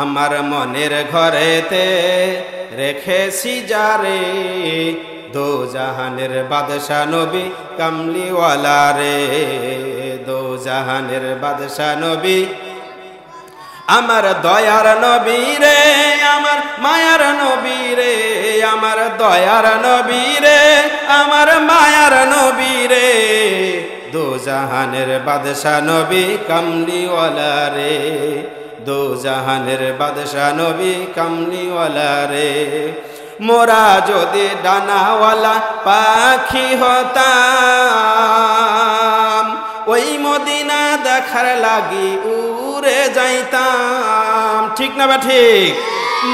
আমার মনের ঘরেতে রেখেছি যারে, দো জাহানের বাদশা নবী কামলিওয়ালা রে, দো জাহানের বাদশা নবী আমার দয়ার নবী রে, আমার মায়ার নবী রে, আমার দয়ার নবী রে, আমার মায়ার নবী রে, দো জাহানের বাদশা নবী কামলিওয়ালা রে, দো জাহানের বাদশা নবী কামলিওয়ালা রে। মোরা যদি ডানাওয়ালা পাখি হতাম, ওই মদিনা দেখার লাগি উড়ে যাইতাম, ঠিক না বা ঠিক?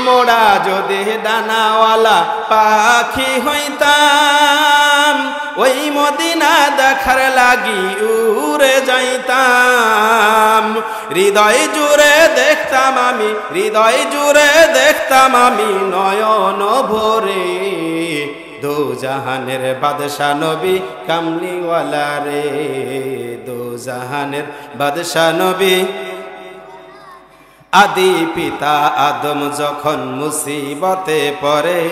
মোরা যদি ডানাওয়ালা পাখি হইতাম, ওই মদিনা দেখার লাগি উড়ে যাইতাম। হৃদয় জুড়ে দেখতাম আমি, হৃদয় জুড়ে দেখতাম আমি নয়ন ভরে, দো জাহানের বাদশা নবী কামলিওয়ালা রে, দো জাহানের বাদশা নবী। আদি পিতা আদম যখন মুসিবতে পড়ে,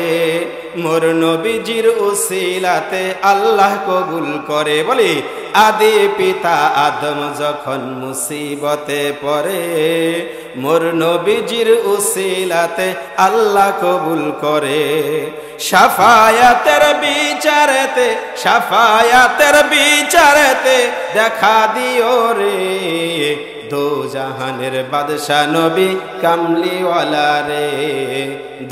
মোর নবীজির উসিলাতে আল্লাহ কবুল করে। বলি, আদি পিতা আদম যখন মুসিবতে পড়ে, মোর নবীজির উসিলাতে আল্লাহ কবুল করে। শাফায়াতের বিচারেতে, শাফায়াতের বিচারেতে দেখা দিও রে, দো জাহানের বাদশা নবী কামলিওয়ালা রে,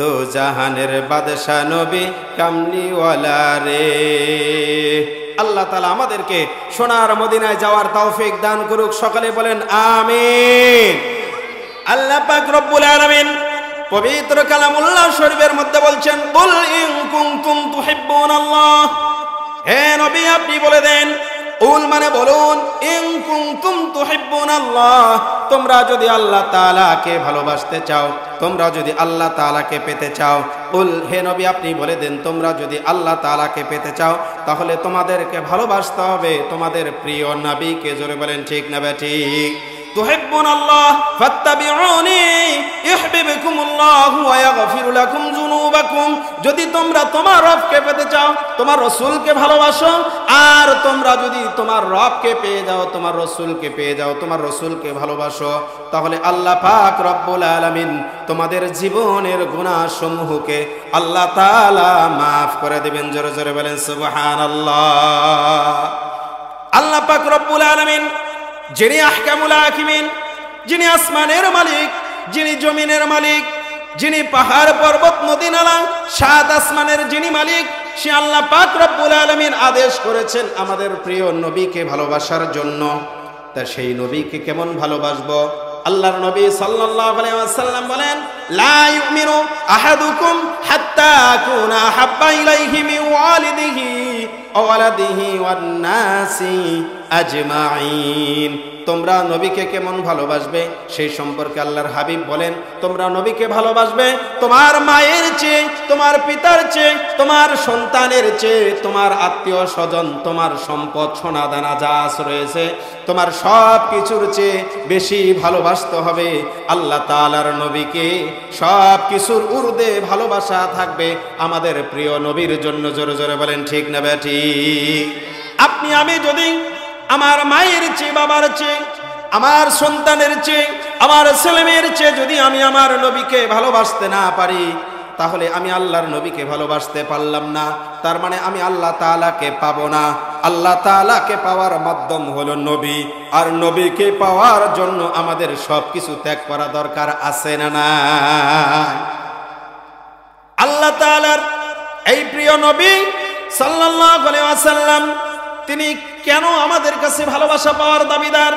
দো জাহানের বাদশা নবী কামলিওয়ালা রে। আল্লাহ তাআলা আমাদেরকে সোনার মদিনায় যাওয়ার তৌফিক দান করুক। সকলে বলেন আমিন। আল্লাহ পাক রব্বুল আলামিন পবিত্র কালামুল্লাহ শরীফের মধ্যে বলছেন, কুল ইন কুনতুম তুহিব্বুনাল্লাহ, হে নবী আপনি বলে দেন, উল মানে বলুন, ইন কুনতুম তুহিব্বুনাল্লাহ, তোমরা যদি আল্লাহ তাআলাকে ভালোবাসতে চাও, তোমরা যদি আল্লাহ তাআলাকে পেতে চাও, উল হে নবী আপনি বলে দেন, তোমরা যদি আল্লাহ তাআলাকে পেতে চাও তাহলে তোমাদেরকে ভালোবাসতে হবে তোমাদের প্রিয় নবীকে। জোরে বলেন ঠিক না ঠিক? তুহিব্বুনাল্লাহ ফাত্তাবিউনি ইউহিব্বুকুমুল্লাহু ওয়া ইয়াগফিরু লাকুম যুনুবাকুম। যদি তোমরা তোমার রবকে পেতে চাও, তোমার রাসূলকে ভালোবাসো, আর তোমরা যদি তোমার রবকে পেয়ে যাও, তোমার রাসূলকে পেয়ে যাও, তোমার রাসূলকে ভালোবাসো, তাহলে আল্লাহ পাক রব্বুল আলামিন তোমাদের জীবনের গুনাহসমূহকে আল্লাহ তাআলা maaf করে দিবেন। জোরে জোরে বলেন সুবহানাল্লাহ। আল্লাহ পাক রব্বুল আলামিন যিনি আহকামুল হাকিমিন, যিনি আসমানের মালিক, যিনি জমিনের মালিক, যিনি পাহাড় পর্বত নদী নালা সাত আসমানের যিনি মালিক, সে আল্লাহ পাক রব্বুল আলামিন আদেশ করেছেন আমাদের প্রিয় নবীকে ভালোবাসার জন্য। তা সেই নবীকে কেমন ভালোবাসবো? আল্লাহর নবী সাল্লাল্লাহু আলাইহি ওয়াসাল্লাম বলেন, লা ইউমিনু আহাদুকুম হাত্তা আকুনা হাব্বা ইলাইহি মিন ওয়ালিদিহি ওয়া ওয়ালাদিহি ওয়ান নাসি আজমাইন। তোমরা নবীকে কেমন ভালোবাসবে সেই সম্পর্কে আল্লাহর হাবিব বলেন, তোমরা নবীকে ভালোবাসবে তোমার মায়ের চেয়ে, তোমার পিতার চেয়ে, তোমার সন্তানের চেয়ে, তোমার আত্মীয় স্বজন, তোমার সম্পদ সোনা দানা যা রয়েছে, তোমার সব কিছুর চেয়ে বেশি ভালোবাসতে হবে আল্লাহ তাআলার নবীকে। সব কিছুর ঊর্ধ্বে ভালোবাসা থাকবে আমাদের প্রিয় নবীর জন্য। জোরে জোরে বলেন ঠিক না ঠিক? আপনি আমি যদি আমার মায়ের চেয়ে, বাবার চেয়ে, আমার সন্তানের চেয়ে, আমার ছেলেমেয়ের চেয়ে যদি আমি আমার নবীকে ভালোবাসতে না পারি, তাহলে আমি আল্লাহর নবীকে ভালোবাসতে পারলাম না। তার মানে আমি আল্লাহ তাআলাকে পাবো না। আল্লাহ তাআলাকে পাওয়ার মাধ্যম হলো নবী, আর নবীকে পাওয়ার জন্য আমাদের সব কিছু ত্যাগ করা দরকার আছে না না? আল্লাহ তাআলার এই প্রিয় নবী সাল্লাল্লাহু আলাইহি ওয়াসাল্লাম তিনি কেন আমাদের কাছে ভালোবাসা পাওয়ার দাবিদার?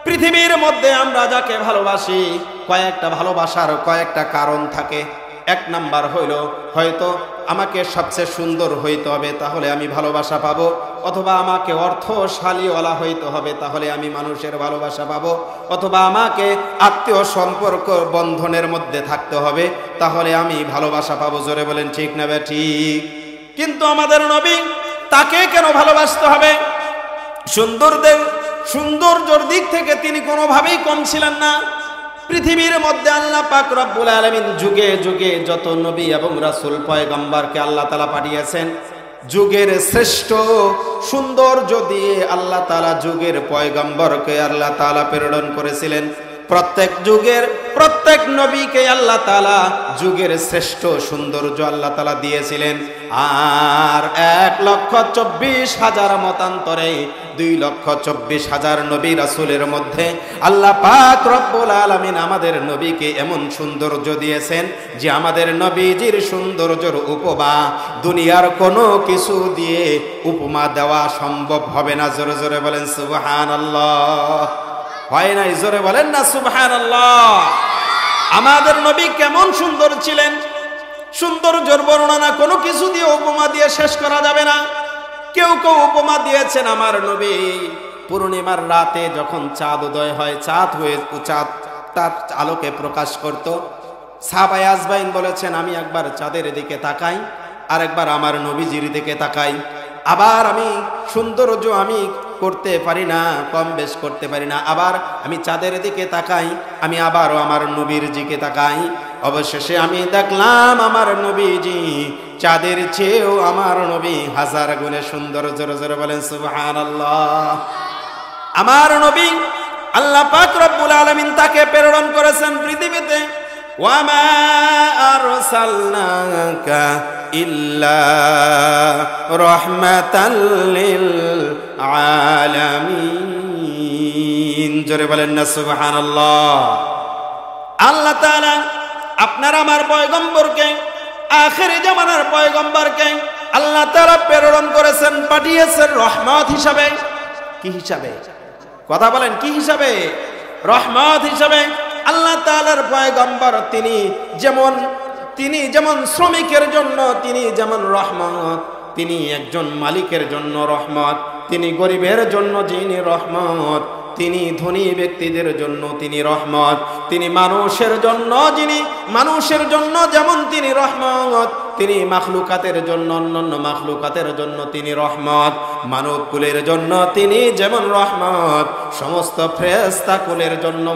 পৃথিবীর মধ্যে আমরা যাকে ভালোবাসি, কয়েকটা ভালোবাসার কয়েকটা কারণ থাকে। এক নাম্বার হইল, হয়তো আমাকে সবচেয়ে সুন্দর হইতে হবে তাহলে আমি ভালোবাসা পাবো, অথবা আমাকে অর্থশালীওয়ালা হইতে হবে তাহলে আমি মানুষের ভালোবাসা পাবো, অথবা আমাকে আত্মীয় সম্পর্ক বন্ধনের মধ্যে থাকতে হবে তাহলে আমি ভালোবাসা পাবো। জোরে বলেন ঠিক না ঠিক? কিন্তু আমাদের নবী, তাকে কেন ভালোবাসতে হবে? সৌন্দর্যের দিক থেকে তিনি কোনোভাবেই কম ছিলেন না। পৃথিবীর মধ্যে আল্লাহ পাক রব্বুল আলামিন যুগে যুগে যত নবী এবং রাসূল পয়গম্বরকে আল্লাহ তাআলা পাঠিয়েছেন, যুগের শ্রেষ্ঠ সৌন্দর্য দিয়ে আল্লাহ তাআলা যুগের পয়গম্বরকে আল্লাহ তাআলা প্রেরণ করেছিলেন। প্রত্যেক যুগের প্রত্যেক নবীকে আল্লাহ তাআলা যুগের শ্রেষ্ঠ সৌন্দর্য আল্লাহ তাআলা দিয়েছিলেন। আর 1,24,000 মতান্তরে 2,24,000 নবী রাসূলের মধ্যে আল্লাহ পাক রব্বুল আলামিন আমাদের নবীকে এমন সৌন্দর্য দিয়েছেন যে আমাদের নবীজির সৌন্দর্যের উপমা দুনিয়ার কোনো কিছু দিয়ে উপমা দেওয়া সম্ভব হবে না। জোরে জোরে বলেন সুবহানাল্লাহ। হয় নাই? জোরে বলেন না সুবহানাল্লাহ। আমাদের নবী কেমন সুন্দর ছিলেন, সৌন্দর্যের বর্ণনা কোনো কিছু দিয়ে উপমা দিয়ে শেষ করা যাবে না। কেউ কেউ উপমা দিয়েছেন আমার নবী পূর্ণিমার রাতে যখন চাঁদ উদয় হয়, চাঁদ তার আলোকে প্রকাশ করত। সাহাবায়ে আজমাইন বলেছেন আমি একবার চাঁদের দিকে তাকাই, আর একবার আমার নবীজির দিকে তাকাই, আবার আমি সৌন্দর্য আমি করতে পারি না, কম বেশ করতে পারি না, আবার আমি চাঁদের দিকে তাকাই, আমি আবারও আমার নবীর দিকে তাকাই। অবশেষে আমি দেখলাম আমার নবীজি চাঁদের চেয়েও আমার নবী 1000 গুণে সুন্দর। জোরে জোরে বলেন সুবহানাল্লাহ। আমার নবী আল্লাহ পাক রব্বুল আলামিন তাকে প্রেরণ করেছেন পৃথিবীতে। ওয়ামা আরসালনাকা ইল্লা রাহমাতাল লিল আলামিন। জোরে বলেন না সুবহানাল্লাহ। আল্লাহ তাআলা আপনার আমার পয়গম্বরকে, আখিরি জামানার পয়গম্বরকে আল্লাহ তাআলা প্রেরণ করেছেন, পাঠিয়েছেন রহমত হিসাবে। কি হিসাবে? কথা বলেন, কি হিসাবে? রহমত হিসাবে। আল্লাহ তাআলার পয়গম্বর তিনি যেমন শ্রমিকের জন্য তিনি যেমন রহমত, তিনি একজন মালিকের জন্য রহমত, তিনি গরিবের জন্য যিনি রহমত, তিনি ধনী ব্যক্তিদের জন্য তিনি রহমত, তিনি মানুষের জন্য যেমন তিনি রহমত, তিনি মাখলুকাতের জন্য অন্যান্য মাখলুকাতের জন্য তিনি রহমত, মানব কুলের জন্য তিনি যেমন রহমত, সমস্ত ফেরেশতা কুলের জন্য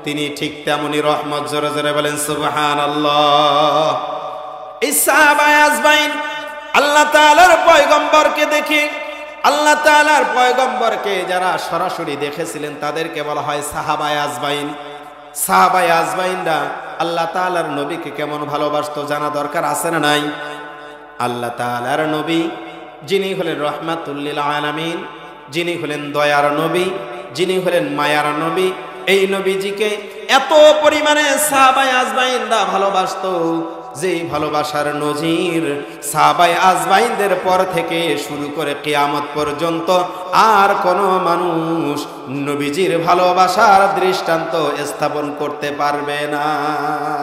তিনি ঠিক তেমনি রহমত। জোরে জোরে বলেন সুবহানাল্লাহ। এই সাহাবায়ে আজমাইন আল্লাহ তাআলার পয়গম্বরকে দেখি, আল্লাহ তাআলার পয়গম্বরকে যারা সরাসরি দেখেছিলেন তাদেরকে বলা হয় সাহাবায়ে আজমাইন। সাহাবায়ে আজমাইনরা আল্লাহ তাআলার নবীকে কেমন ভালোবাসতো জানা দরকার আছে না নাই? আল্লাহ তাআলার নবী যিনি হলেন রাহমাতুল লিল আলামিন, যিনি হলেন দয়ার নবী, যিনি হলেন মায়ার নবী, এই নবীজিকে এত পরিমাণে সাহাবায়ে আজমাইনরা ভালোবাসতো যেই ভালোবাসার নজির সাহাবায়ে আজমাইনদের পর থেকে শুরু করে কিয়ামত পর্যন্ত আর কোনো মানুষ নবীজির ভালোবাসার দৃষ্টান্ত স্থাপন করতে পারবে না।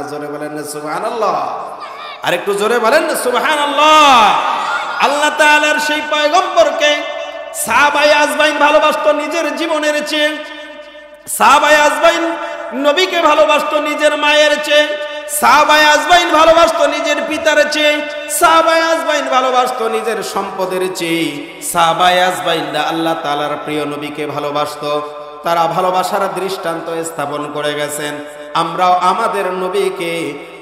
জোরে বলেন না সুবহানাল্লাহ। আর একটু জোরে বলেন না সুবহানাল্লাহ। আল্লাহ তাআলার সেই পয়গম্বরকে সাহাবায়ে আজমাইন ভালোবাসতো নিজের জীবনের চেয়ে। সাহাবায়ে আজমাইন নবীকে ভালোবাসতো নিজের মায়ের চেয়ে। সাহাবায়ে আজমাইন ভালোবাসতো নিজের পিতার চেয়ে। সাহাবায়ে আজমাইন ভালোবাসতো নিজের সম্পদের চেয়ে। সাহাবায়ে আজমাইনরা আল্লাহ তাআলার প্রিয় নবীকে ভালোবাসতো। তারা ভালোবাসার দৃষ্টান্ত স্থাপন করে গেছেন। আমরাও আমাদের নবীকে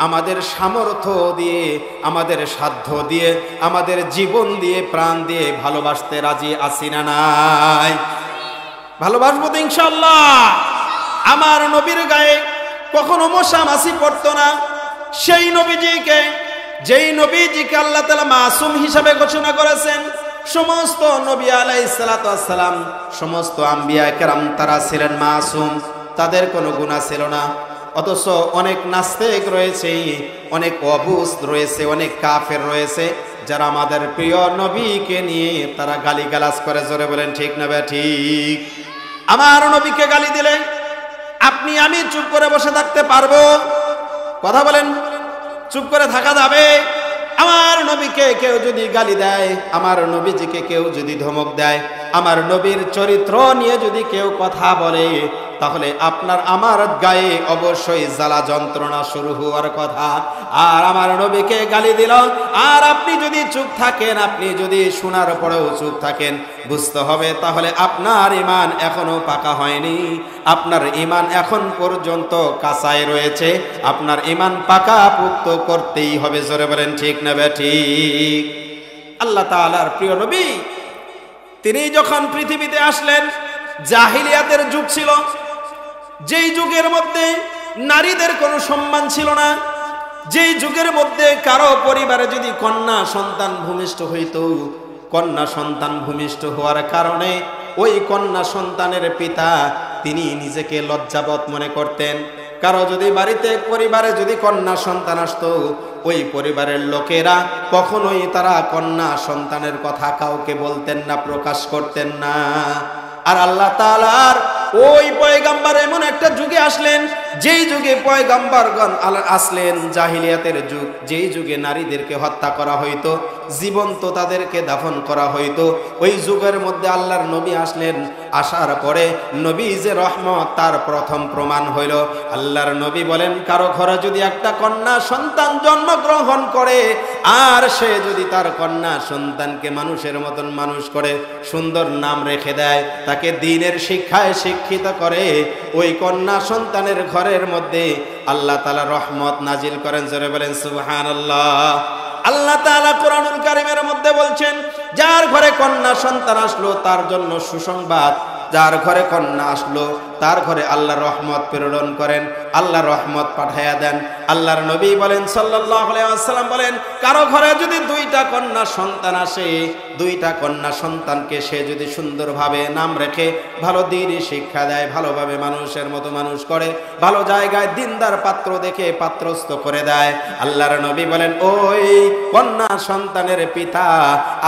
আমাদের সামর্থ্য দিয়ে, আমাদের সাধ্য দিয়ে, আমাদের জীবন দিয়ে, প্রাণ দিয়ে ভালোবাসতে রাজি আছি না নাই? ভালোবাসবো তো ইনশাআল্লাহ। আমার নবীর গায়ে কখনো মশা মাছি পড়তো না। সেই নবীজিকে, যেই নবীজিকে আল্লাহ তাআলা মাসুম হিসাবে ঘোষণা করেছেন, সমস্ত নবী আলাইহিস সালাতু ওয়াস সালাম, সমস্ত আম্বিয়া কেরাম তারা ছিলেন মাসুম, তাদের কোনো গুনাহ ছিল না। অথচ অনেক নাস্তিক রয়েছে, অনেক অবুঝ রয়েছে, অনেক কাফের রয়েছে যারা আমাদের প্রিয় নবীকে নিয়ে তারা গালিগালাজ করে। জোরে বলেন ঠিক না ঠিক? আমার নবীকে গালি দিলে আপনি আমি চুপ করে বসে থাকতে পারবো? কথা বলেন, চুপ করে থাকা যাবে? আমার নবীকে কেউ যদি গালি দেয়, আমার নবীজিকে কেউ যদি ধমক দেয়, আমার নবীর চরিত্র নিয়ে যদি কেউ কথা বলে, তাহলে আপনার আমার গায়ে অবশ্যই জ্বালা যন্ত্রণা শুরু হওয়ার কথা। আর আমার নবীকে গালি দিল, আর আপনি যদি চুপ থাকেন, আপনি যদি শোনার পরেও চুপ থাকেন, বুঝতে হবে তাহলে আপনার ঈমান এখনো পাকা হয়নি, আপনার ঈমান এখন পর্যন্ত কাঁচায় রয়েছে। আপনার ঈমান পাকা পুক্ত করতেই হবে। জোরে বলেন ঠিক না ঠিক? আল্লাহ তাআলার প্রিয় নবী তিনি যখন পৃথিবীতে আসলেন, জাহিলিয়াতের যুগ ছিল, যেই যুগের মধ্যে নারীদের কোনো সম্মান ছিল না, যেই যুগের মধ্যে কারো পরিবারে যদি কন্যা সন্তান ভূমিষ্ঠ হইত, কন্যা সন্তান ভূমিষ্ঠ হওয়ার কারণে ওই কন্যা সন্তানের পিতা তিনি নিজেকে লজ্জাবোধ মনে করতেন। কারো যদি বাড়িতে পরিবারে যদি কন্যা সন্তান আসতো, ওই পরিবারের লোকেরা কখনোই তারা কন্যা সন্তানের কথা কাউকে বলতেন না, প্রকাশ করতেন না। আর আল্লাহ তাআলার ওই পয়গাম্বার এমন একটা যুগে আসলেন, যেই যুগে পয়গাম্বরগণ আসলেন জাহিলিয়াতের যুগ, যেই যুগে নারীদেরকে হত্যা করা হইতো, জীবন্ত তাদেরকে দাফন করা হইতো, ওই যুগের মধ্যে আল্লাহর নবী আসলেন। আসার পরে নবী যে রহমত তার প্রথম প্রমাণ হইল। আল্লাহর নবী বলেন, কারো ঘরে যদি একটা কন্যা সন্তান জন্মগ্রহণ করে, আর সে যদি তার কন্যা সন্তানকে মানুষের মতন মানুষ করে, সুন্দর নাম রেখে দেয়, তাকে দ্বীনের শিক্ষায় শিক্ষিত করে, ওই কন্যা সন্তানের ঘরের মধ্যে আল্লাহ তাআলা রহমত নাজিল করেন। জোরে বলেন সুবহানাল্লাহ। আল্লাহ তাআলা কোরআনুল কারীমের মধ্যে বলছেন, যার ঘরে কন্যা সন্তান আসলো তার জন্য সুসংবাদ, যার ঘরে কন্যা আসলো তার ঘরে আল্লাহ রহমত প্রেরণ করেন, আল্লাহ রহমত পাঠাইয়া দেন। আল্লাহর নবী বলেন সাল্লাল্লাহু আলাইহি ওয়াসাল্লাম বলেন, কারো ঘরে যদি দুইটা কন্যা সন্তান আসে, দুইটা কন্যা সন্তানকে সে যদি সুন্দরভাবে নাম রেখে ভালো দ্বীনি শিক্ষা দেয়, ভালোভাবে মানুষের মতো মানুষ করে, ভালো জায়গায় দিনদার পাত্র দেখে পাত্রস্থ করে দেয়, আল্লাহর নবী বলেন ওই কন্যা সন্তানের পিতা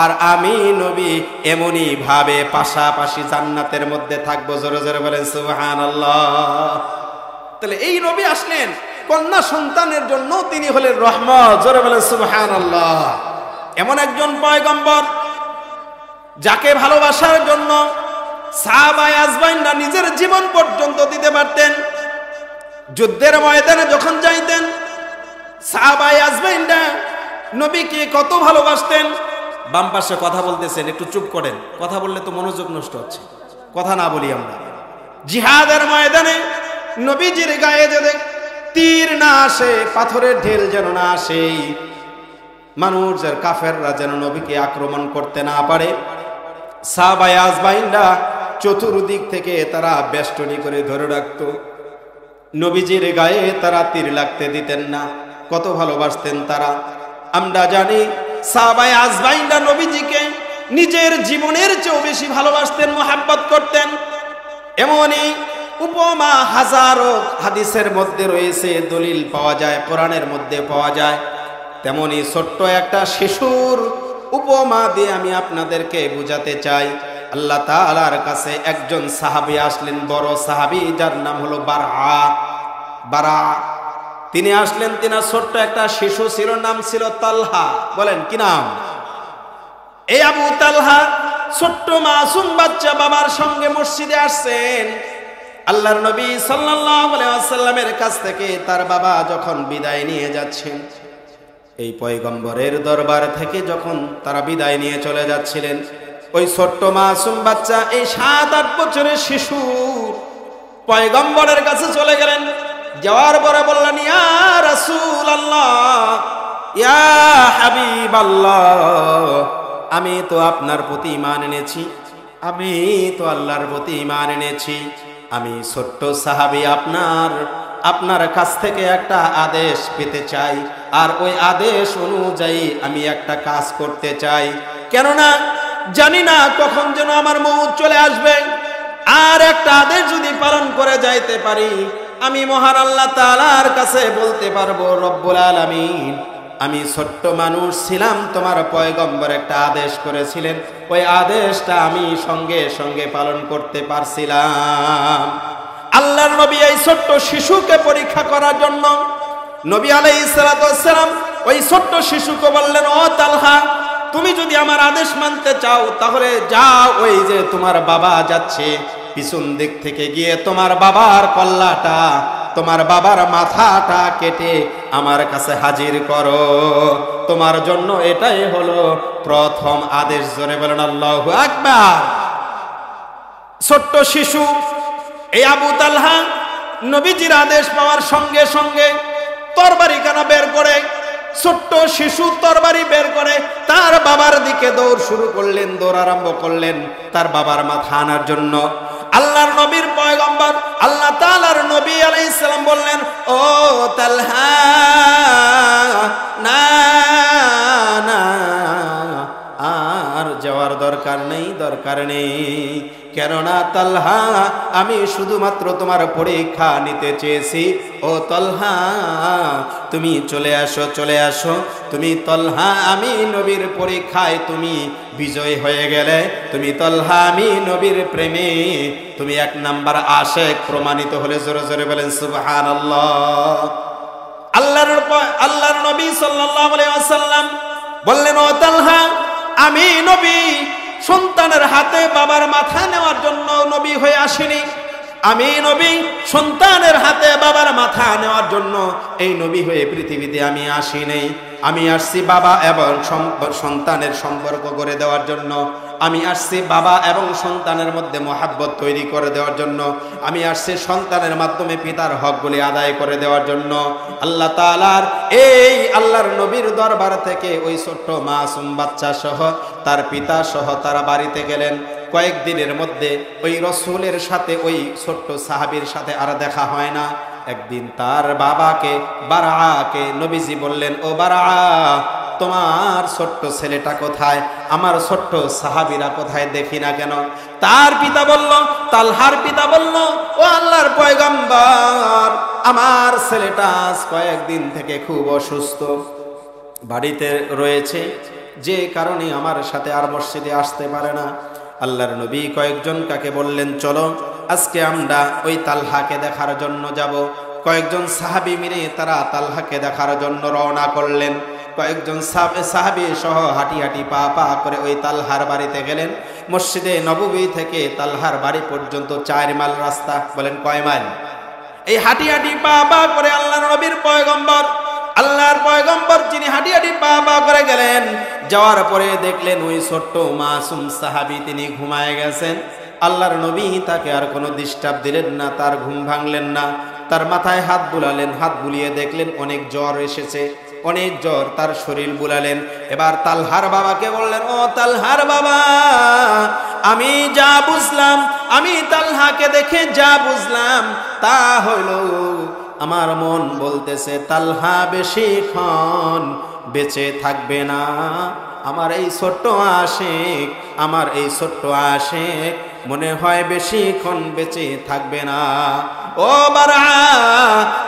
আর আমি নবী এমনই ভাবে পাশাপাশি জান্নাতের মধ্যে থাকবো। জোরে জোরে বলেন সুবহানাল্লাহ। তাহলে এই নবী আসলেন কন্যা সন্তানের জন্য, তিনি হলেন রহমত। জোরে বলেন সুবহানাল্লাহ। এমন একজন পয়গম্বর যাকে ভালোবাসার জন্য সাহাবায়ে আজমাইনরা নিজের জীবন পর্যন্ত দিতে পারতেন। যুদ্ধের ময়দানে যখন যাইতেন, সাহাবায়ে আজমাইনরা নবীকে কত ভালোবাসতেন। বাম পাশে কথা বলতেছেন, একটু চুপ করেন, কথা বললে তো মনোযোগ নষ্ট হচ্ছে, কথা না বলি আমরা। জিহাদের ময়দানে নবীজির গায়ে যদি তীর না আসে, পাথরের ঢেল যেন না আসে, মানুষের কাফেররা যেন নবীকে আক্রমণ করতে না পারে, সাহাবায়ে আজমাইনরা চতুর্দিক থেকে তারা বেষ্টনী করে ধরে রাখতো, নবীজির গায়ে তারা তীর লাগতে দিতেন না। কত ভালোবাসতেন তারা। আমরা জানি সাহাবায়ে আজমাইনরা নবীজিকে নিজের জীবনের চেয়েও বেশি ভালোবাসতেন, মুহাব্বত করতেন। এমনই উপমা হাজারো হাদিসের মধ্যে রয়েছে, দলিল পাওয়া যায়, কোরআনের মধ্যে পাওয়া যায়। তেমনি ছোট্ট একটা শিশুর উপমা দিয়ে আমি আপনাদেরকে বুঝাতে চাই। আল্লাহ তাআলার কাছে একজন সাহাবী আসলেন, বড় সাহাবী, যার নাম হলো বারা। তিনি আসলেন, তিনি ছোট্ট একটা শিশু ছিল, নাম ছিল তালহা। বলেন কি নাম? এই আবু তালহা ছোট্ট মাসুম বাচ্চা বাবার সঙ্গে মসজিদে আসছেন। আল্লাহর নবী সাল্লাল্লাহু আলাইহি ওয়াসাল্লামের কাছ থেকে তার বাবা যখন বিদায় নিয়ে যাচ্ছেন, এই পয়গম্বরের দরবার থেকে যখন তারা বিদায় নিয়ে চলে যাচ্ছিলেন, ওই ছোট্ট মাসুম বাচ্চা, এই 7-8 বছরের শিশু পয়গম্বরের কাছে চলে গেলেন। যাওয়ার পরে বললেন, ইয়া রাসূলুল্লাহ, ইয়া হাবিবাল্লাহ, আমি তো আপনার প্রতি ঈমান এনেছি, আমি তো আল্লাহর প্রতি ঈমান এনেছি, আমি ছোট্ট সাহাবী আপনার কাছ থেকে একটা আদেশ পেতে চাই, আর ওই আদেশ অনুযায়ী আমি একটা কাজ করতে চাই। কেননা জানি না কখন যেন আমার মউত চলে আসবে, আর একটা আদেশ যদি পালন করে যাইতে পারি, আমি মহান আল্লাহ তাআলার কাছে বলতে পারবো, রব্বুল আলামিন, আমি ছোট্ট মানুষ ছিলাম, তোমার পয়গম্বর একটা আদেশ করেছিলেন, ওই আদেশটা আমি সঙ্গে সঙ্গে পালন করতে পারছিলাম। আল্লাহর নবী এই ছোট্ট শিশুকে পরীক্ষা করার জন্য নবী আলাইহিস সালাতু ওয়াস সালাম ওই ছোট্ট শিশুকে বললেন, ও তালহা, তুমি যদি আমার আদেশ মানতে চাও তাহলে যাও, ওই যে তোমার বাবা যাচ্ছে পিছন দিক থেকে গিয়ে তোমার বাবার কল্লাটা, তোমার বাবার মাথাটা কেটে আমার কাছে হাজির করো। তোমার জন্য এটাই হলো প্রথম আদেশ। জোরে বলেন আল্লাহু আকবার। ছোট্ট শিশু এই আবু তালহা নবীজির আদেশ পাওয়ার সঙ্গে সঙ্গে তরবারি কানা বের করে, ছোট্ট শিশু তরবারি বের করে তার বাবার দিকে দৌড় শুরু করলেন, দৌড় আরম্ভ করলেন তার বাবার মাথা আনার জন্য। আল্লাহর নবীর পয়গম্বর আল্লাহ তাআলার নবী আলাইহিস সালাম বললেন, ও তালহা না না, আর যাওয়ার দরকার নেই, দরকার নেই। কেননা তালহা আমি শুধুমাত্র তোমার পরীক্ষা নিতে চেয়েছি। ও তালহা তুমি চলে আসো, চলে আসো। তুমি তালহা আমি নবীর পরীক্ষায় তুমি বিজয় হয়ে গেলে, তুমি তালহা আমি নবীর প্রেমে তুমি এক নাম্বার আশিক প্রমাণিত হলে। জোরে জোরে বলেন সুবহানাল্লাহ। আল্লাহর নবী সাল্লাল্লাহু আলাইহি ওয়াসাল্লাম বললেন, ও তালহা আমি নবী সন্তানের হাতে বাবার মাথা নেওয়ার জন্য নবী হয়ে আসিনি। আমি নবী সন্তানের হাতে বাবার মাথা নেওয়ার জন্য এই নবী হয়ে পৃথিবীতে আমি আসি নাই। আমি আসছি বাবা এবং সন্তানের সম্পর্ক করে দেওয়ার জন্য। আমি আসছি বাবা এবং সন্তানের মধ্যে মহাব্বত তৈরি করে দেওয়ার জন্য। আমি আসছি সন্তানের মাধ্যমে পিতার হকগুলি আদায় করে দেওয়ার জন্য। আল্লাহ তাআলার এই আল্লাহর নবীর দরবার থেকে ওই ছোট্ট মাসুম বাচ্চা সহ তার পিতা সহ তারা বাড়িতে গেলেন। কয়েকদিনের মধ্যে ওই রসুলের সাথে ওই ছোট্ট সাহাবীর সাথে আর দেখা হয় না। একদিন তার বাবাকে বারআকে নবীজি বললেন, ও বারআ তোমার ছোট্ট ছেলেটা কোথায়? আমার ছোট্ট সাহাবীরা কোথায় দেখি না কেন? তার পিতা বলল, তালহার পিতা বলল, ও আল্লাহর পয়গম্বর আমার ছেলেটা আজ কয়েকদিন থেকে খুব অসুস্থ, বাড়িতে রয়েছে, যে কারণে আমার সাথে আর মসজিদে আসতে পারে না। আল্লাহর নবী কয়েকজন কাকে বললেন, চলো আজকে আমরা ওই তালহাকে দেখার জন্য যাব। কয়েকজন সাহাবী মিলে তারা তালহাকে দেখার জন্য রওনা করলেন। কয়েকজন সাহাবী সহ হাঁটি হাঁটি পা পা করে ওই তালহার বাড়িতে গেলেন। মসজিদে নববী থেকে তালহার বাড়ি পর্যন্ত 4 মাইল রাস্তা। বলেন কয় মাইল? এই হাঁটি হাঁটি পা পা করে আল্লাহর নবীর পয়গম্বর আল্লাহর পয়গম্বর যিনি হাঁটি হাঁটি পা পা করে গেলেন, যাওয়ার পরে দেখলেন ওই ছোট্ট মাসুম সাহাবী তিনি ঘুমায় গেছেন। আল্লাহর নবী তাকে আর কোনো ডিস্টার্ব দিলেন না, তার ঘুম ভাঙলেন না। তার মাথায় হাত বুলালেন, হাত বুলিয়ে দেখলেন অনেক জ্বর এসেছে, অনেক জ্বর, তার শরীর বুলালেন। এবার তালহার বাবাকে বললেন, ও তালহার বাবা আমি যা বুঝলাম, আমি তালহাকে দেখে যা বুঝলাম তা হইল আমার মন বলতেছে তালহা বেশিক্ষণ বেঁচে থাকবে না। আমার এই ছোট্ট আশিক, আমার এই ছোট্ট আশিক মনে হয় বেশিক্ষণ বেঁচে থাকবে না। ও বারআ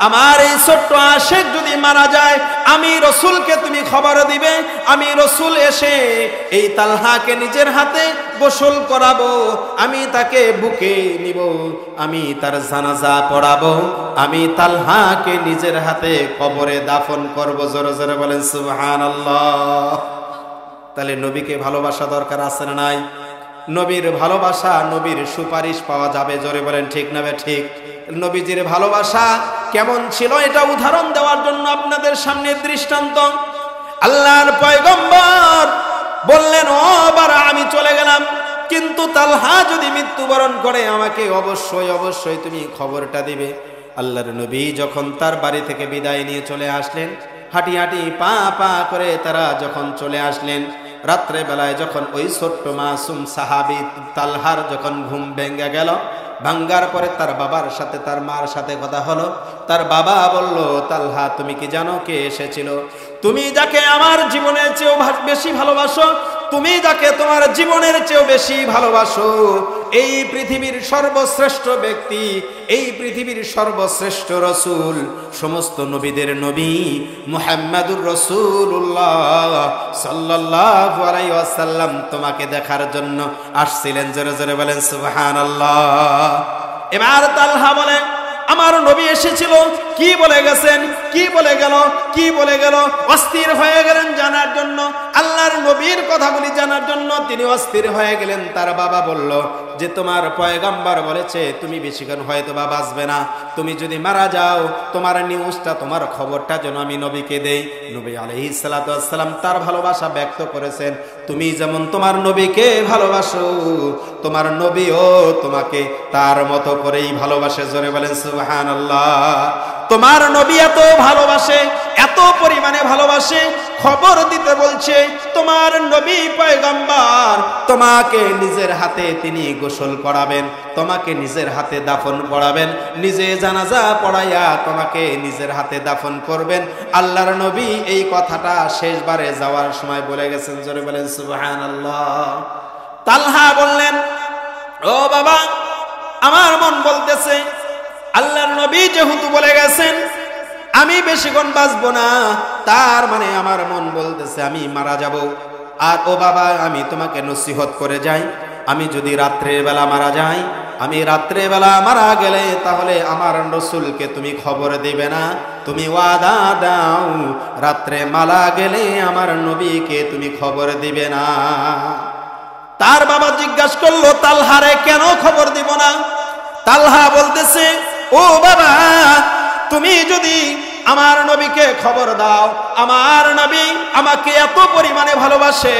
আমার এই ছোট্ট আশিক যদি মারা যায়, আমি রসুলকে তুমি খবর দিবে, আমি রসুল এসে এই তালহাকে নিজের হাতে গোসল করাবো, আমি তাকে বুকে নিব, আমি তার জানাজা পড়াবো, আমি তালহাকে নিজের হাতে কবরে দাফন করব। জোরে জোরে বলেন সুবহানাল্লাহ। তাহলে নবীকে ভালোবাসা দরকার আছে না নাই? নবীর ভালোবাসা, নবীর সুপারিশ পাওয়া যাবে। জোরে বলেন ঠিক না ঠিক? নবীজির ভালোবাসা কেমন ছিল এটা উদাহরণ দেওয়ার জন্য আপনাদের সামনে দৃষ্টান্ত। আল্লাহর পয়গম্বর বললেন, ও বারআ আমি চলে গেলাম, কিন্তু তালহা যদি মৃত্যুবরণ করে আমাকে অবশ্যই অবশ্যই তুমি খবরটা দিবে। আল্লাহর নবী যখন তার বাড়ি থেকে বিদায় নিয়ে চলে আসলেন, হাঁটি হাঁটি পা পা করে তারা যখন চলে আসলেন, রাত্রে বেলায় যখন ওই ছোট্ট মাসুম সাহাবী তালহার যখন ঘুম ভেঙে গেল, ভাঙ্গার পরে তার বাবার সাথে তার মার সাথে কথা হলো। তার বাবা বলল, তালহা তুমি কি জানো কে এসেছিল? তুমি যাকে আমার জীবনের চেয়েও বেশি ভালোবাসো, তুমি যাকে তোমার জীবনের চেয়েও বেশি ভালোবাসো, এই পৃথিবীর সর্বশ্রেষ্ঠ ব্যক্তি, এই পৃথিবীর সর্বশ্রেষ্ঠ রসুল, সমস্ত নবীদের নবী মুহাম্মাদুর রাসূলুল্লাহ সাল্লাল্লাহু আলাইহি ওয়াসাল্লাম তোমাকে দেখার জন্য আসছিলেন। জোরে জোরে বলেন সুবহানাল্লাহ। এবার তালহা বলে, আমার নবী এসেছিল কি বলে গেছেন, কি বলে গেল, কি বলে গেল, অস্থির হয়ে গেলেন জানার জন্য, আল্লাহর নবীর কথাগুলি জানার জন্য তিনি অস্থির হয়ে গেলেন। তার বাবা বলল যে তোমার পয়গম্বর বলেছে তুমি বেশিক্ষণ হয়তো বা বাঁচবে না, তুমি যদি মারা যাও তোমার নিউজটা, তোমার খবরটা যেন আমি নবীকে দেই। নবী আলাইহিস সালাতু ওয়াস সালাম তার ভালোবাসা ব্যক্ত করেছেন, তুমি যেমন তোমার নবীকে ভালোবাসো তোমার নবীও তোমাকে তার মতো করেই ভালোবাসে। জোরে বলেন সুবহানাল্লাহ। তোমার নবী এত ভালোবাসে, এত পরিমাণে ভালোবাসে, খবর দিতে বলছে তোমার নবী পয়গম্বর তোমাকে নিজের হাতে তিনি গোসল করাবেন, তোমাকে নিজের হাতে দাফন করাবেন, নিজে জানাজা পড়াইয়া তোমাকে নিজের হাতে দাফন করবেন। আল্লাহর নবী এই কথাটা শেষবারে যাওয়ার সময় বলে গেছেন। জোরে বলেন সুবহানাল্লাহ। তালহা বললেন, ও বাবা, আমার মন বলতেছে আল্লাহর নবী যেহেতু বলে গেছেন আমি বেশিক্ষণ বাঁচবো না, তার মানে আমার মন বলতেছে আমি মারা যাব। আর ও বাবা, আমি তোমাকে নসিহত করে যাই, আমি যদি রাত্রের বেলা মারা যাই, আমি রাত্রে বেলা মারা গেলে তাহলে আমার রসুলকে তুমি খবর দেবে না, তুমি ওয়াদা দাও রাত্রে মারা গেলে আমার নবীকে তুমি খবর দিবে না। তার বাবা জিজ্ঞাসা করলো তালহারে কেন খবর দিব না? তালহা বলতেছে, ও বাবা, তুমি যদি আমার নবীকে খবর দাও, আমার নবী আমাকে এত পরিমাণে ভালোবাসে,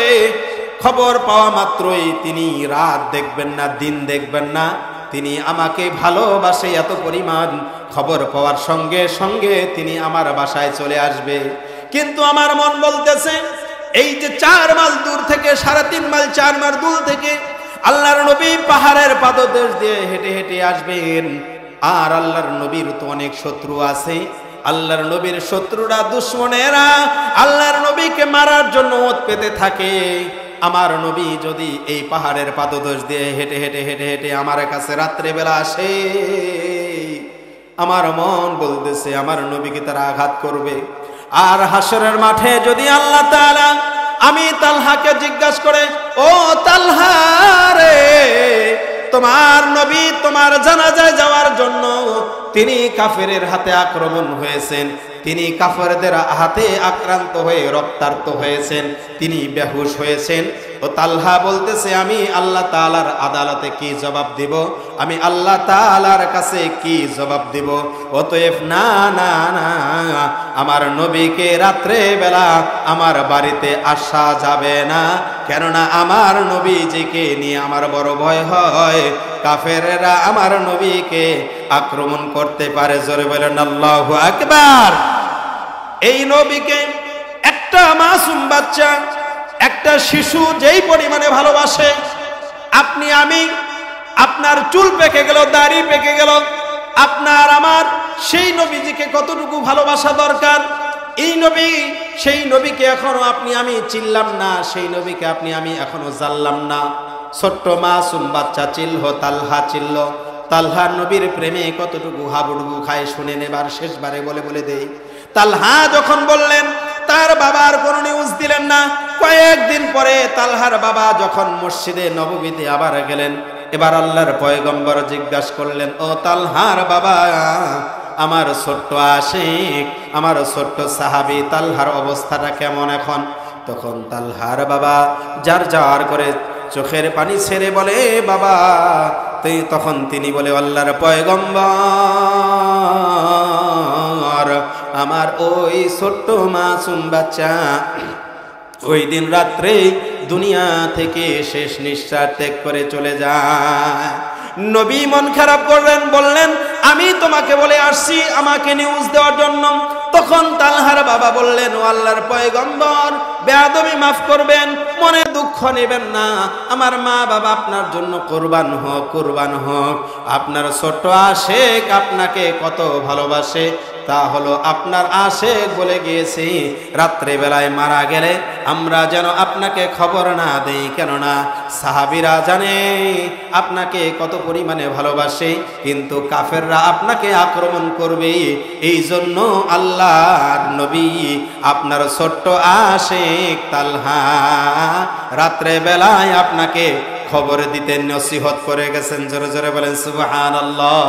খবর পাওয়া মাত্রই তিনি রাত দেখবেন না, দিন দেখবেন না, তিনি আমাকে ভালোবাসে এত পরিমাণ, খবর পাওয়ার সঙ্গে সঙ্গে তিনি আমার বাসায় চলে আসবে। কিন্তু আমার মন বলতেছে এই যে 4 মাইল দূর থেকে, 3.5 মাইল 4 মাইল দূর থেকে আল্লাহর নবী পাহাড়ের পাদদেশ দিয়ে হেঁটে হেঁটে আসবেন, আর আল্লাহর নবীর তো অনেক শত্রু আছে, আল্লাহর নবীর শত্রুরা, দুশমনেরা আল্লাহর নবীকে মারার জন্য ওত পেতে থাকে। আমার নবী যদি এই পাহাড়ের পাদদেশ দিয়ে হেঁটে হেঁটে হেঁটে হেঁটে আমার কাছে রাত্রেবেলা আসে, আমার মন বলতেছে আমার নবীকে তারা আঘাত করবে। আর হাসরের মাঠে যদি আল্লাহ তাআলা আমি তালহাকে জিজ্ঞাসা করে, ও তালহা রে, তোমার নবী তোমার জানাজায় যাওয়ার জন্য তিনি কাফেরের হাতে আক্রমণ হয়েছেন, তিনি কাফেরদের হাতে আক্রান্ত হয়ে রক্তাক্ত হয়েছেন, তিনি বেহুশ হয়েছেন। ও তালহা বলতেছে আমি আল্লাহ তাআলার আদালতে কি জবাব দিব, আমি আল্লাহ তাআলার কাছে কি জবাব দিব? অতএব না না না, আমার নবীকে রাত্রে বেলা আমার বাড়িতে আসা যাবে না, কেননা আমার নবীজিকে নিয়ে আমার বড় ভয় হয়, কাফেররা আমার নবীকে আক্রমণ করতে পারে। জোরে বলেন আল্লাহু আকবার। এই নবীকে একটা মাসুম বাচ্চা, একটা শিশু যেই পরিমাণে ভালোবাসে, আপনি আমি, আপনার চুল পেকে গেল, দাড়ি পেকে গেল, আপনার আমার সেই নবীজিকে কতটুকু ভালোবাসা দরকার। এই নবী, সেই নবীকে এখনো আপনি আমি চিনলাম না, সেই নবীকে আপনি আমি এখনো জানলাম না। ছোট্ট মাসুম বাচ্চা চিল্ল, তালহা চিল্ল, তালহা নবীর প্রেমে কতটুকু হাবুডুবু খায় শুনে নেবার শেষবারে বলে বলে দেই। তালহা যখন বললেন, তার বাবার কোনো নিউজ দিলেন না। কয়েকদিন পরে তালহার বাবা যখন মসজিদে নববীতে আবার গেলেন, এবার আল্লাহর পয়গম্বর জিজ্ঞাসা করলেন, ও তালহার বাবা, আমার ছোট্ট আশিক, আমার ছোট্ট সাহাবী তালহার অবস্থাটা কেমন এখন? তখন তালহার বাবা যার যার করে চোখের পানি ছেড়ে বলে, বাবা, তখন তিনি বলে, আল্লাহর পয়গম্বর, আমার ওই ছোট্ট মাসুম বাচ্চা ওই দিন রাত্রে দুনিয়া থেকে শেষ নিঃশ্বাস ত্যাগ করে চলে যায়। নবী মন খারাপ করলেন, বললেন, আমি তোমাকে বলে আসছি আমাকে নিউজ দেওয়ার জন্য। তখন তালহার বাবা বললেন, ও আল্লাহর পয়গম্বর, বেয়াদবি মাফ করবেন, মনে দুঃখ নেবেন না, আমার মা বাবা আপনার জন্য কুরবান হোক, কুরবান হোক। আপনার ছোট আশেক আপনাকে কত ভালোবাসে, তা হলো আপনার আশেক বলে গিয়েছি রাত্রে বেলায় মারা গেলে আমরা যেন আপনাকে খবর না দেই, কেননা সাহাবীরা জানে আপনাকে কত পরিমাণে ভালোবাসে, কিন্তু কাফেররা আপনাকে আক্রমণ করবে। এই জন্য আল্লাহর নবী আপনার ছোট্ট আশেক তালহা রাত্রে বেলায় আপনাকে খবর দিতে নসিহত করে গেছেন। জোরে জোরে বলেন সুবহানাল্লাহ।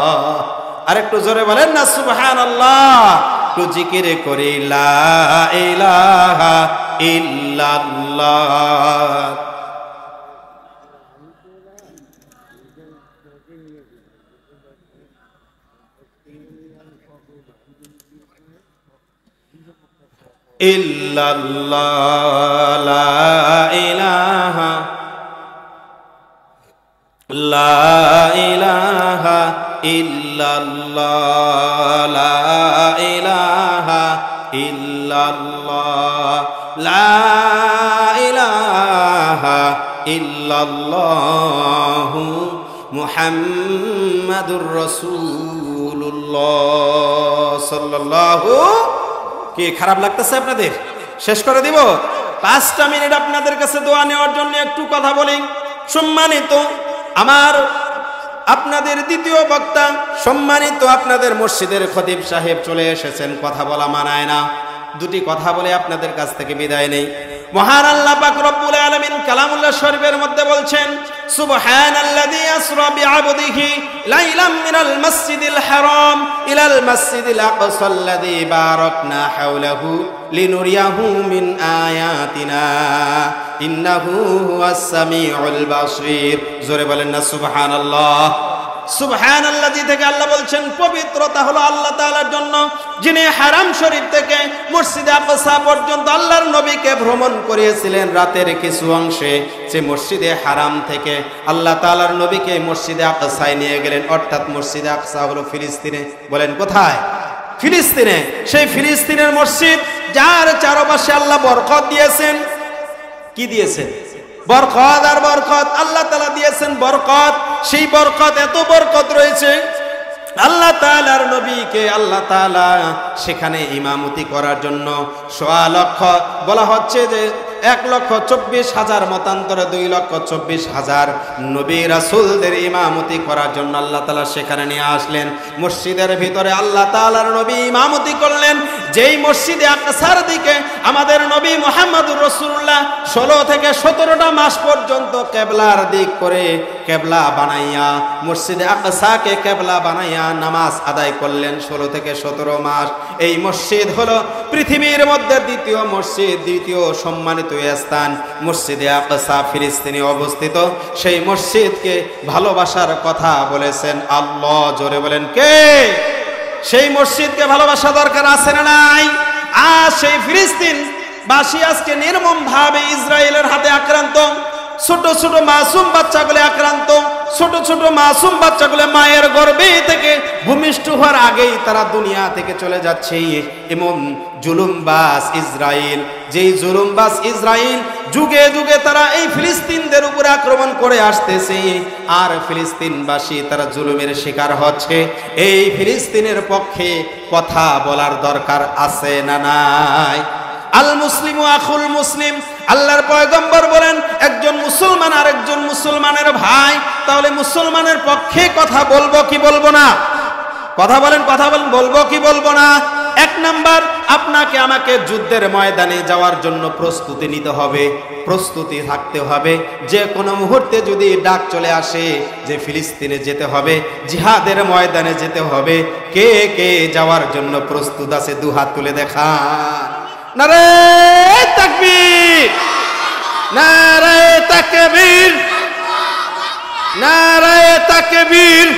আরেকটু জোরে বলেন না সুবহানাল্লাহ। একটু জিকির করি লা ইলাহা ইল্লাল্লাহ। ইল্লাল্লাহ লা ইলাহা লা ইলাহা ইল্লাল্লাহ লা ইলাহা ইল্লাল্লাহ লা ইলাহা ইল্লাল্লাহ মুহাম্মাদুর রাসূলুল্লাহ সাল্লাল্লাহু। কি খারাপ লাগতেছে আপনাদের? শেষ করে দিব। 5টা মিনিট আপনাদের কাছে দোয়া নেওয়ার জন্য একটু কথা বলি। সম্মানিত আমার আপনাদের দ্বিতীয় বক্তা, সম্মানিত আপনাদের মসজিদের খতিব সাহেব চলে এসেছেন। কথা বলা মানায় না, দুটি কথা বলে আপনাদের কাছ থেকে বিদায় নেই। মহান আল্লাহ পাক রব্বুল আলামিন কালামুল্লাহ শরীফের মধ্যে বলছেন, সুবহানাল্লাযী আসরা বিআবদিহি লাইলাম মিনাল মাসজিদিল হারাম ইলাল মাসজিদিল আকসাল্লাযী বারাকনা হাওলাহু লিনুরিয়াহু মিন আয়াতিনা ইন্নাহু হুয়াস সামিউল বাসীর। জোরে বলেন না সুবহানাল্লাহ। সুবহানাল্লাযী থেকে আল্লাহ বলছেন পবিত্রতা হলো আল্লাহ তাআলার জন্য, যিনি হারাম শরীফ থেকে মসজিদে আকসা পর্যন্ত আল্লাহর নবীকে ভ্রমণ করিয়েছিলেন রাতের কিছু অংশে। সে মসজিদে হারাম থেকে আল্লাহ তাআলার নবীকে মসজিদে আকসায় নিয়ে গেলেন, অর্থাৎ মসজিদে আকসা হলো ফিলিস্তিনে। বলেন কোথায়? ফিলিস্তিনে। সেই ফিলিস্তিনের মসজিদ যার চারপাশে আল্লাহ বরকত দিয়েছেন। কি দিয়েছেন? বরকত আর বরকত আল্লাহ তাআলা দিয়েছেন বরকত। সেই বরকত, এত বরকত রয়েছে, আল্লাহ তাআলার নবীকে আল্লাহ তাআলা সেখানে ইমামতি করার জন্য ১.৫ লক্ষ, বলা হচ্ছে যে ১,২৪,০০০ মতান্তরে ২,২৪,০০০ নবী রাসূলদের ইমামতি করার জন্য আল্লাহ তাআলা সেখানে নিয়ে আসলেন। মসজিদের ভিতরে আল্লাহ তাআলার নবী ইমামতি করলেন। যেই মসজিদে আকসার দিকে আমাদের নবী মুহাম্মদুর রাসূলুল্লাহ ১৬ থেকে ১৭টা মাস পর্যন্ত কিবলার দিক করে কিবলা বানাইয়া মসজিদে আকসাকে কিবলা বানাইয়া নামাজ আদায় করলেন ১৬ থেকে ১৭ মাস। এই মসজিদ হলো পৃথিবীর মধ্যে দ্বিতীয় মসজিদ, দ্বিতীয় সম্মানিত স্থান মসজিদে আকসা ফিলিস্তিনে অবস্থিত। সেই মসজিদকে ভালোবাসার কথা বলেছেন আল্লাহ। জোরে বলেন কে? সেই মসজিদকে ভালোবাসা দরকার আছে না নাই? আর সেই ফিলিস্তিন বাসী আজকে নির্মম ভাবে ইসরায়েলের হাতে আক্রান্ত। ছোট ছোট মাসুম বাচ্চাগুলো আক্রান্ত। ছোট ছোট মাসুম বাচ্চাগুলো মায়ের গর্ভে থেকে ভূমিষ্ঠ হওয়ার আগেই তারা দুনিয়া থেকে চলে যাচ্ছে। এমন জুলুমবাজ ইসরায়েল, যেই জুলুমবাজ ইসরায়েল যুগে যুগে তারা এই ফিলিস্তিনদের উপরে আক্রমণ করে আসতেছে, আর ফিলিস্তিনবাসী তারা জুলুমের শিকার হচ্ছে। এই ফিলিস্তিনের পক্ষে কথা বলার দরকার আছে না নাই? আল মুসলিমু আখুল মুসলিম, আল্লাহর পয়গম্বর বলেন একজন মুসলমান আর একজন মুসলমানের ভাই। তাহলে মুসলমানের পক্ষে কথা বলবো কি বলবো না? কথা বলেন, কথা বলেন, বলবো কি বলবো না? 1 নাম্বার, আপনাকে আমাকে যুদ্ধের ময়দানে যাওয়ার জন্য প্রস্তুতি নিতে হবে, প্রস্তুতি থাকতে হবে। যে কোনো মুহূর্তে যদি ডাক চলে আসে যে ফিলিস্তিনে যেতে হবে, জিহাদের ময়দানে যেতে হবে, কে কে যাওয়ার জন্য প্রস্তুত আছে? 2 হাত তুলে দেখান। নারে তাকবীর, নারে তাকবীর, নারে তাকবীর।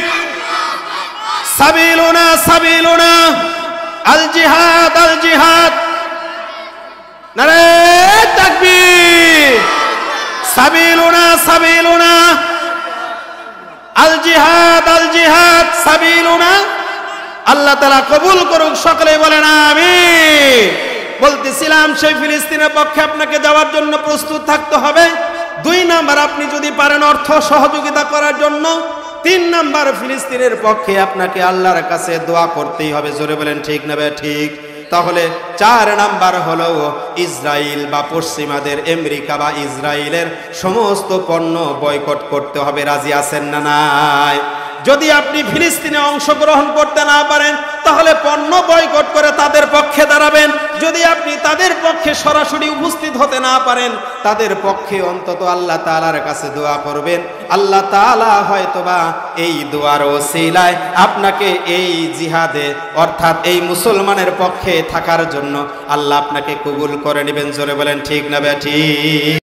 সাবিলুনা সাবিলুনা আল জিহাদ আল জিহাদ। নারে তাকবীর। সাবিলুনা সাবিলুনা আল জিহাদ আল জিহাদ সাবিলুনা। আল্লাহ তাআলা কবুল করুক, সকলে বলেন আমিন। বলতেছিলাম সেই ফিলিস্তিনের পক্ষে আপনাকে যাওয়ার জন্য প্রস্তুত থাকতে হবে। 2 নাম্বার, আপনি যদি পারেন অর্থ সহযোগিতা করার জন্য। 3 নাম্বার, ফিলিস্তিনের পক্ষে আপনাকে আল্লাহর কাছে দোয়া করতেই হবে। জোরে বলেন ঠিক না বে ঠিক? তাহলে 4 নাম্বার হলো ইসরায়েল বা পশ্চিমাদের, আমেরিকা বা ইসরায়েলের সমস্ত পণ্য বয়কট করতে হবে। রাজি আছেন না নাই? যদি আপনি ফিলিস্তিনে অংশগ্রহণ করতে না পারেন তাহলে পণ্য বয়কট করে তাদের পক্ষে দাঁড়াবেন। যদি আপনি তাদের পক্ষে সরাসরি উপস্থিত হতে না পারেন, তাদের পক্ষে অন্তত আল্লাহ তাআলার কাছে দোয়া করবেন। আল্লাহ তাআলা হয়তোবা এই দোয়ার ওসিলায় আপনাকে এই জিহাদে অর্থাৎ এই মুসলমানের পক্ষে থাকার জন্য আল্লাহ আপনাকে কবুল করে নেবেন। জোরে বলেন ঠিক না বেঠিক?